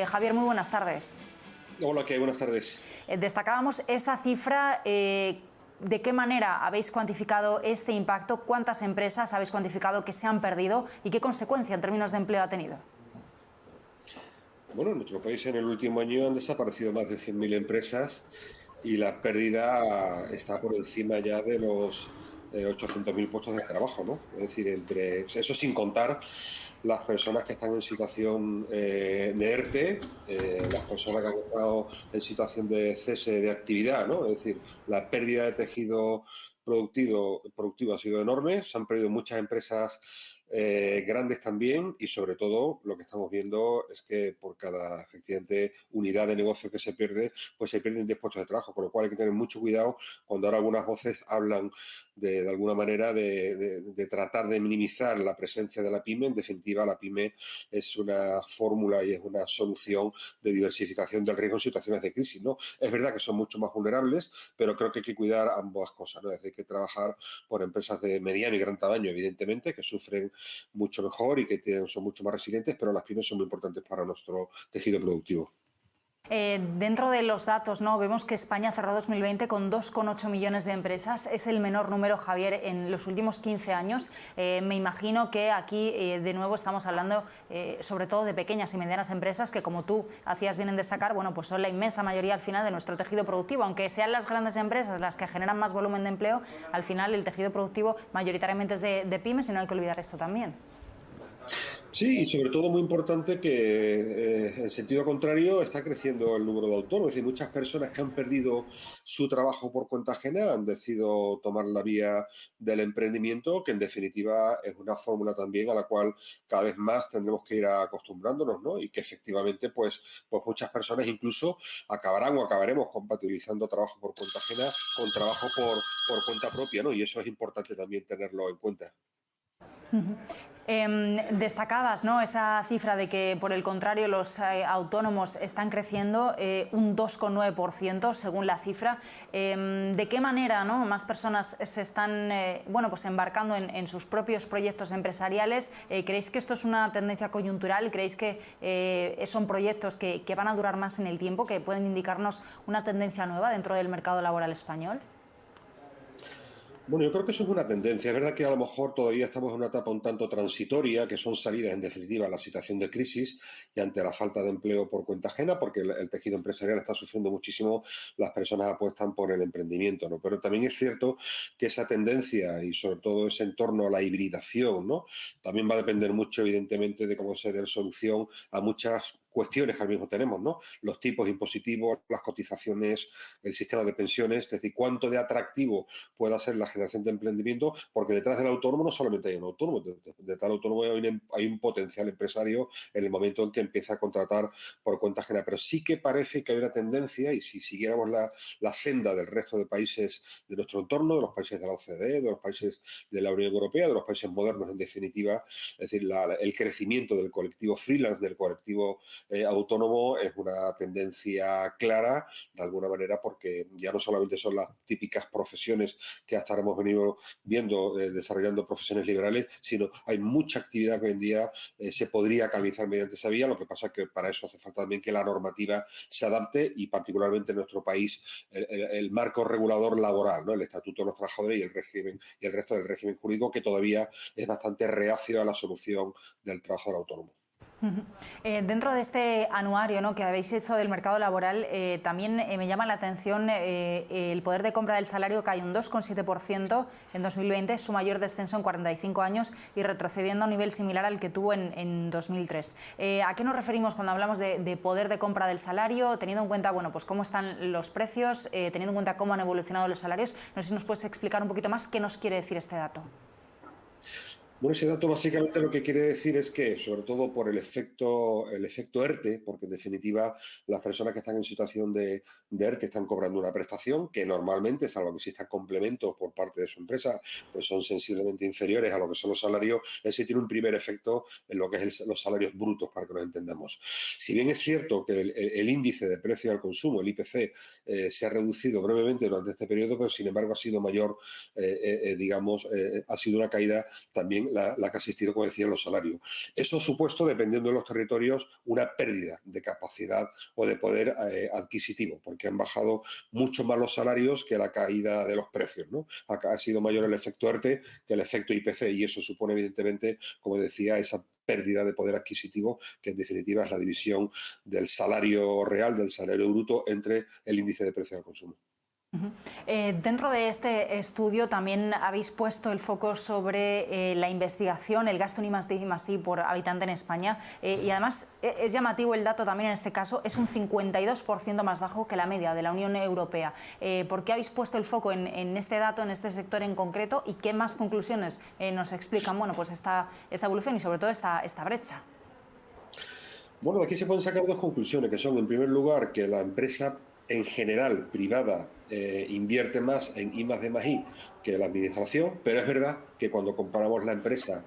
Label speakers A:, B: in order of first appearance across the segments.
A: Javier, muy buenas tardes.
B: Hola, ¿qué hay? Buenas tardes.
A: Destacábamos esa cifra. ¿De qué manera habéis cuantificado este impacto? ¿Cuántas empresas habéis cuantificado que se han perdido y qué consecuencia en términos de empleo ha tenido?
B: Bueno, en nuestro país en el último año han desaparecido más de 100.000 empresas y la pérdida está por encima ya de los 800.000 puestos de trabajo, ¿no? Es decir, eso sin contar las personas que están en situación de ERTE, las personas que han estado en situación de cese de actividad, ¿no? Es decir, la pérdida de tejido productivo ha sido enorme, se han perdido muchas empresas grandes también, y sobre todo lo que estamos viendo es que por cada efectivamente unidad de negocio que se pierde, pues se pierden 10 puestos de trabajo, con lo cual hay que tener mucho cuidado cuando ahora algunas voces hablan de alguna manera de tratar de minimizar la presencia de la pyme. En definitiva, la pyme es una fórmula y es una solución de diversificación del riesgo en situaciones de crisis, ¿no? Es verdad que son mucho más vulnerables, pero creo que hay que cuidar ambas cosas, ¿no? Es decir, hay que trabajar por empresas de mediano y gran tamaño, evidentemente, que sufren mucho mejor y que son mucho más resilientes, pero las pymes son muy importantes para nuestro tejido productivo.
A: Dentro de los datos, ¿no? Vemos que España cerró 2020 con 2,8 millones de empresas. Es el menor número, Javier, en los últimos 15 años. Me imagino que aquí, de nuevo, estamos hablando sobre todo de pequeñas y medianas empresas que, como tú hacías bien en destacar, bueno, pues son la inmensa mayoría al final de nuestro tejido productivo. Aunque sean las grandes empresas las que generan más volumen de empleo, al final el tejido productivo mayoritariamente es de pymes, y no hay que olvidar eso también.
B: Sí, y sobre todo muy importante que en sentido contrario está creciendo el número de autónomos. Es decir, muchas personas que han perdido su trabajo por cuenta ajena han decidido tomar la vía del emprendimiento, que en definitiva es una fórmula también a la cual cada vez más tendremos que ir acostumbrándonos, ¿no? Y que efectivamente pues muchas personas incluso acabarán o acabaremos compatibilizando trabajo por cuenta ajena con trabajo por cuenta propia, ¿no? Y eso es importante también tenerlo en cuenta.
A: Destacabas, ¿no?, esa cifra de que, por el contrario, los autónomos están creciendo un 2,9% según la cifra. ¿De qué manera, ¿no?, más personas se están bueno, pues embarcando en sus propios proyectos empresariales? ¿Creéis que esto es una tendencia coyuntural? ¿Creéis que son proyectos que van a durar más en el tiempo, que pueden indicarnos una tendencia nueva dentro del mercado laboral español?
B: Bueno, yo creo que eso es una tendencia. Es verdad que a lo mejor todavía estamos en una etapa un tanto transitoria, que son salidas en definitiva a la situación de crisis y ante la falta de empleo por cuenta ajena, porque el tejido empresarial está sufriendo muchísimo, las personas apuestan por el emprendimiento, ¿no? Pero también es cierto que esa tendencia y sobre todo ese entorno a la hibridación, ¿no?, también va a depender mucho, evidentemente, de cómo se dé solución a muchas cuestiones que ahora mismo tenemos, ¿no? Los tipos impositivos, las cotizaciones, el sistema de pensiones, es decir, cuánto de atractivo pueda ser la generación de emprendimiento, porque detrás del autónomo no solamente hay un autónomo, de tal autónomo hay un potencial empresario en el momento en que empieza a contratar por cuenta ajena. Pero sí que parece que hay una tendencia, y si siguiéramos la senda del resto de países de nuestro entorno, de los países de la OCDE, de los países de la Unión Europea, de los países modernos en definitiva, es decir, el crecimiento del colectivo freelance, del colectivo autónomo, es una tendencia clara, de alguna manera, porque ya no solamente son las típicas profesiones que hasta ahora hemos venido viendo, desarrollando profesiones liberales, sino hay mucha actividad que hoy en día se podría canalizar mediante esa vía. Lo que pasa es que para eso hace falta también que la normativa se adapte, y particularmente en nuestro país el marco regulador laboral, ¿no?, el Estatuto de los Trabajadores y el régimen y el resto del régimen jurídico, que todavía es bastante reacio a la solución del trabajador autónomo.
A: Dentro de este anuario, ¿no?, que habéis hecho del mercado laboral, también me llama la atención el poder de compra del salario, que hay un 2,7% en 2020, su mayor descenso en 45 años y retrocediendo a un nivel similar al que tuvo en 2003. ¿A qué nos referimos cuando hablamos de poder de compra del salario, teniendo en cuenta, bueno, pues cómo están los precios, teniendo en cuenta cómo han evolucionado los salarios? No sé si nos puedes explicar un poquito más qué nos quiere decir este dato.
B: Bueno, ese dato básicamente lo que quiere decir es que, sobre todo por el efecto ERTE, porque en definitiva las personas que están en situación de ERTE están cobrando una prestación que normalmente, salvo que existan complementos por parte de su empresa, pues son sensiblemente inferiores a lo que son los salarios. Ese tiene un primer efecto en lo que es los salarios brutos, para que nos entendamos. Si bien es cierto que el índice de precio al consumo, el IPC, se ha reducido brevemente durante este periodo, pero sin embargo ha sido mayor, digamos, ha sido una caída también la que ha existido, como decía, en los salarios. Eso ha supuesto, dependiendo de los territorios, una pérdida de capacidad o de poder adquisitivo, porque han bajado mucho más los salarios que la caída de los precios, ¿no? Ha sido mayor el efecto ERTE que el efecto IPC, y eso supone, evidentemente, como decía, esa pérdida de poder adquisitivo, que en definitiva es la división del salario real, del salario bruto, entre el índice de precio al consumo.
A: Dentro de este estudio también habéis puesto el foco sobre la investigación, el gasto en I+D+I por habitante en España, y además es llamativo el dato también en este caso, es un 52% más bajo que la media de la Unión Europea. ¿Por qué habéis puesto el foco en este dato, en este sector en concreto, y qué más conclusiones nos explican pues esta evolución y sobre todo esta brecha?
B: Bueno, de aquí se pueden sacar dos conclusiones, que son, en primer lugar, que la empresa en general privada invierte más en I+D+I que la administración, pero es verdad que cuando comparamos la empresa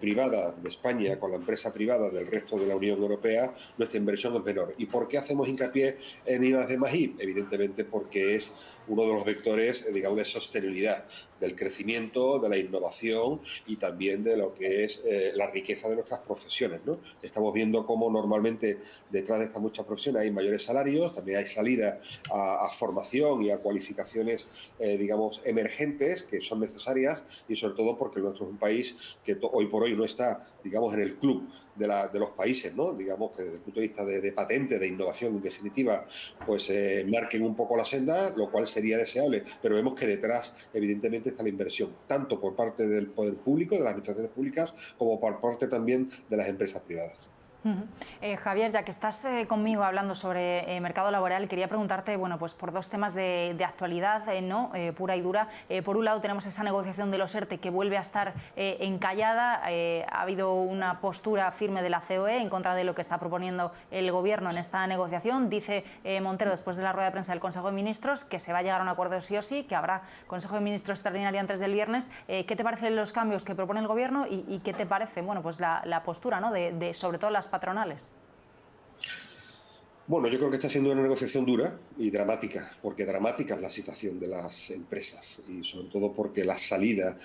B: privada de España con la empresa privada del resto de la Unión Europea, nuestra inversión es menor. ¿Y por qué hacemos hincapié en I+D+I? Evidentemente porque es uno de los vectores, digamos, de sostenibilidad, del crecimiento, de la innovación y también de lo que es la riqueza de nuestras profesiones, ¿no? Estamos viendo cómo normalmente detrás de estas muchas profesiones hay mayores salarios, también hay salida a formación y a cualificaciones, digamos, emergentes que son necesarias, y sobre todo porque nuestro es un país que hoy por hoy no está, digamos, en el club de los países, ¿no? Digamos que desde el punto de vista de patente, de innovación, en definitiva, pues marquen un poco la senda, lo cual sería deseable, pero vemos que detrás, evidentemente, está la inversión, tanto por parte del poder público, de las administraciones públicas, como por parte también de las empresas privadas.
A: Javier, ya que estás conmigo hablando sobre mercado laboral, quería preguntarte pues por dos temas de actualidad, pura y dura. Por un lado tenemos esa negociación de los ERTE que vuelve a estar encallada. Ha habido una postura firme de la COE en contra de lo que está proponiendo el Gobierno en esta negociación. Dice Montero, después de la rueda de prensa del Consejo de Ministros, que se va a llegar a un acuerdo sí o sí, que habrá Consejo de Ministros extraordinario antes del viernes. ¿Qué te parecen los cambios que propone el Gobierno y qué te parece pues la postura de sobre todo las patronales?
B: Bueno, yo creo que está siendo una negociación dura y dramática, porque dramática es la situación de las empresas y sobre todo porque la salida,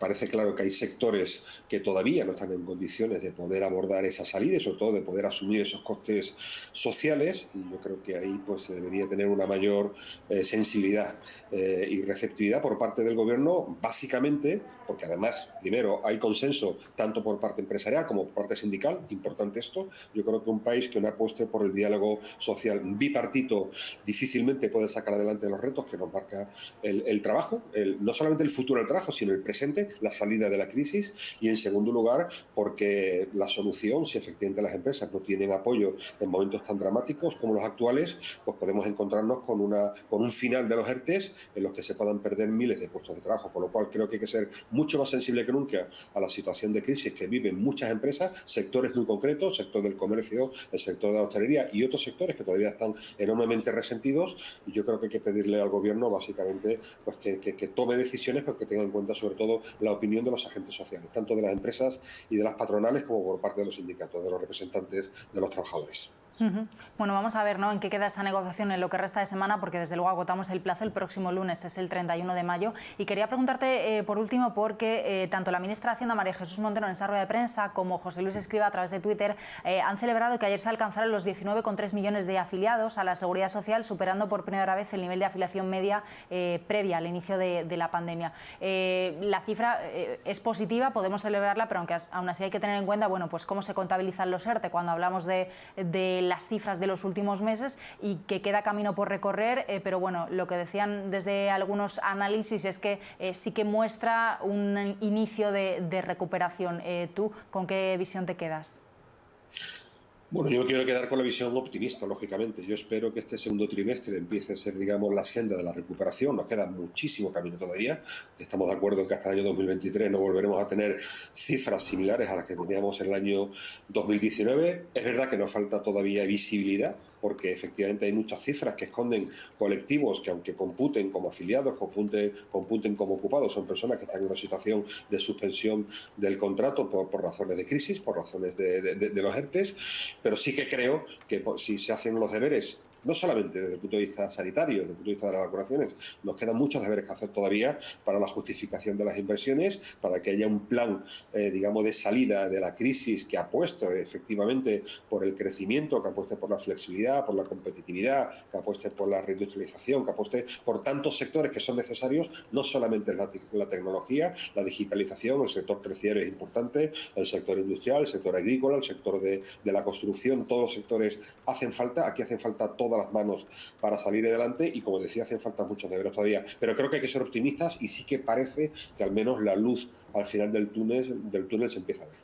B: parece claro que hay sectores que todavía no están en condiciones de poder abordar esa salida y sobre todo de poder asumir esos costes sociales, y yo creo que ahí pues se debería tener una mayor sensibilidad y receptividad por parte del Gobierno, básicamente porque además, primero, hay consenso tanto por parte empresarial como por parte sindical, importante esto. Yo creo que un país que no apueste por el diálogo social bipartito difícilmente puede sacar adelante los retos que nos marca el trabajo, no solamente el futuro del trabajo, sino el presente, la salida de la crisis, y en segundo lugar, porque la solución, si efectivamente las empresas no tienen apoyo en momentos tan dramáticos como los actuales, pues podemos encontrarnos con un final de los ERTEs en los que se puedan perder miles de puestos de trabajo, con lo cual creo que hay que ser mucho más sensible que nunca a la situación de crisis que viven muchas empresas, sectores muy concretos, sector del comercio, el sector de la hostelería y otros sectores que todavía están enormemente resentidos, y yo creo que hay que pedirle al Gobierno básicamente pues que tome decisiones, pero que tenga en cuenta sobre todo la opinión de los agentes sociales, tanto de las empresas y de las patronales como por parte de los sindicatos, de los representantes de los trabajadores.
A: Bueno, vamos a ver en qué queda esa negociación en lo que resta de semana, porque desde luego agotamos el plazo el próximo lunes, es el 31 de mayo. Y quería preguntarte, por último, porque tanto la ministra de Hacienda, María Jesús Montero, en esa rueda de prensa, como José Luis Escrivá a través de Twitter, han celebrado que ayer se alcanzaron los 19,3 millones de afiliados a la Seguridad Social, superando por primera vez el nivel de afiliación media previa al inicio de la pandemia. La cifra es positiva, podemos celebrarla, pero aún así hay que tener en cuenta pues cómo se contabilizan los ERTE cuando hablamos de las cifras de los últimos meses, y que queda camino por recorrer, pero bueno, lo que decían desde algunos análisis es que sí que muestra un inicio de recuperación. ¿Tú con qué visión te quedas?
B: Bueno, yo me quiero quedar con la visión optimista, lógicamente. Yo espero que este segundo trimestre empiece a ser, digamos, la senda de la recuperación. Nos queda muchísimo camino todavía. Estamos de acuerdo en que hasta el año 2023 no volveremos a tener cifras similares a las que teníamos en el año 2019. Es verdad que nos falta todavía visibilidad, porque efectivamente hay muchas cifras que esconden colectivos que, aunque computen como afiliados, computen como ocupados, son personas que están en una situación de suspensión del contrato por razones de crisis, por razones de los ERTEs, pero sí que creo que si se hacen los deberes no solamente desde el punto de vista sanitario, desde el punto de vista de las vacunaciones. Nos quedan muchos deberes que hacer todavía para la justificación de las inversiones, para que haya un plan, digamos, de salida de la crisis que apueste efectivamente por el crecimiento, que apueste por la flexibilidad, por la competitividad, que apueste por la reindustrialización, que apueste por tantos sectores que son necesarios, no solamente la tecnología, la digitalización, el sector terciario es importante, el sector industrial, el sector agrícola, el sector de la construcción, todos los sectores hacen falta, aquí hacen falta todas las manos para salir adelante y, como decía, hacen falta muchos deberes todavía, pero creo que hay que ser optimistas y sí que parece que al menos la luz al final del túnel se empieza a ver.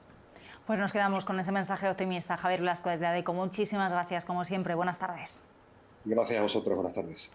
A: Pues nos quedamos con ese mensaje optimista. Javier Blasco desde ADECO, muchísimas gracias como siempre, buenas tardes.
B: Gracias a vosotros, buenas tardes.